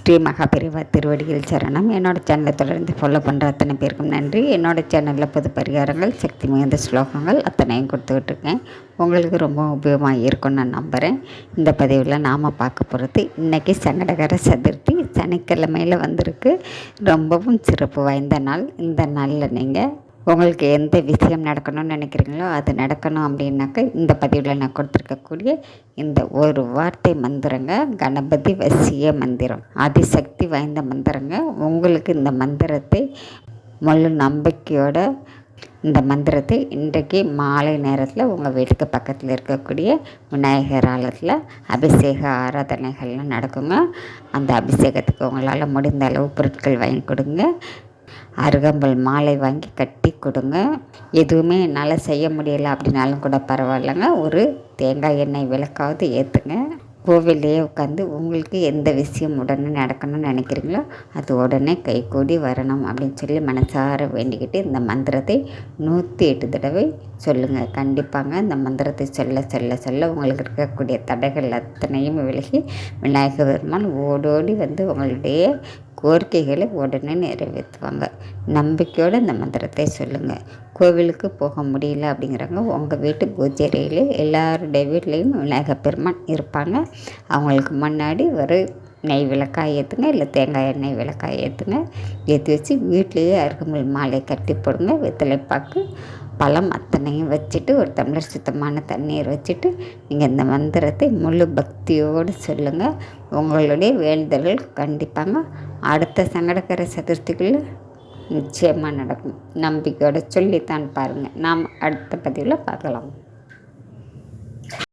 ஸ்ரீ மகாபெரிவா திருவடிகள் சரணம். என்னோடய சேனலை தொடர்ந்து ஃபாலோ பண்ணுற அத்தனை பேருக்கும் நன்றி. என்னோடய சேனலில் பொது பரிகாரங்கள், சக்தி மிகுந்த ஸ்லோகங்கள் அத்தனையும் கொடுத்துக்கிட்டுருக்கேன். உங்களுக்கு ரொம்ப உபயோகமாக இருக்கும்னு நான் நம்புகிறேன். இந்த பதிவில் நாம் பார்க்க போகிறது இன்றைக்கி சங்கடகர சதுர்த்தி சனிக்கிழமையில் வந்திருக்கு. ரொம்பவும் சிறப்பு வாய்ந்த நாள். இந்த நாளில் நீங்கள் உங்களுக்கு எந்த விஷயம் நடக்கணும்னு நினைக்கிறீங்களோ அது நடக்கணும் அப்படின்னாக்க இந்த பதிவில் நான் கொடுத்துருக்கக்கூடிய இந்த ஒரு வார்த்தை மந்திரங்க கணபதி வசிய மந்திரம், அதிசக்தி வாய்ந்த மந்திரங்க. உங்களுக்கு இந்த மந்திரத்தை முழு நம்பிக்கையோட இந்த மந்திரத்தை இன்றைக்கு மாலை நேரத்தில் உங்கள் வீட்டுக்கு பக்கத்தில் இருக்கக்கூடிய விநாயகர் ஆலயத்தில் அபிஷேக ஆராதனைகள்லாம் நடக்குங்க. அந்த அபிஷேகத்துக்கு உங்களால் முடிந்த அளவு பொருட்கள் வாங்கி கொடுங்க. அருகம்புல் மாலை வாங்கி கட்டி கொடுங்க. எதுவுமே என்னால் செய்ய முடியலை அப்படின்னாலும் கூட பரவாயில்லைங்க, ஒரு தேங்காய் எண்ணெய் விளக்காவது ஏற்றுங்க. கோவிலையே உட்காந்து உங்களுக்கு எந்த விஷயம் உடனே நடக்கணும்னு நினைக்கிறீங்களோ அது உடனே கைகூடி வரணும் அப்படின்னு சொல்லி மனசார வேண்டிக்கிட்டு இந்த மந்திரத்தை 108 தடவை சொல்லுங்கள். கண்டிப்பாங்க இந்த மந்திரத்தை சொல்ல சொல்ல சொல்ல உங்களுக்கு இருக்கக்கூடிய தடைகள் அத்தனையும் விலகி விநாயகர் பெருமான் ஓடோடி வந்து உங்களுடைய கோரிக்கைகளை உடனே நிறைவேற்றுவாங்க. நம்பிக்கையோடு இந்த மந்திரத்தை சொல்லுங்கள். கோவிலுக்கு போக முடியல அப்படிங்கிறவங்க உங்கள் வீட்டு பூஜை அறையில் எல்லாருடைய வீட்லேயும் விநாயகர் பெருமான் இருப்பாங்க. அவங்களுக்கு முன்னாடி ஒரு நெய் விளக்காய் ஏற்றுங்க, இல்லை தேங்காய் எண்ணெய் விளக்காய் ஏற்றுங்க. ஏற்றி வச்சு வீட்லேயே அருகம்புல் மாலை கட்டி போடுங்க. வெத்தலைப்பாக்கு பழம் அத்தனையும் வச்சுட்டு ஒரு டம்ளர் சுத்தமான தண்ணீர் வச்சுட்டு நீங்கள் இந்த மந்திரத்தை முழு பக்தியோடு சொல்லுங்கள். உங்களுடைய வேண்டுதல்கள் கண்டிப்பாங்க அடுத்த சங்கடகர சதுர்த்திக்குள்ளே நிச்சயமாக நடக்கும். நம்பிக்கையோடு சொல்லித்தான் பாருங்கள். நாம் அடுத்த பதிவில் பார்க்கலாம்.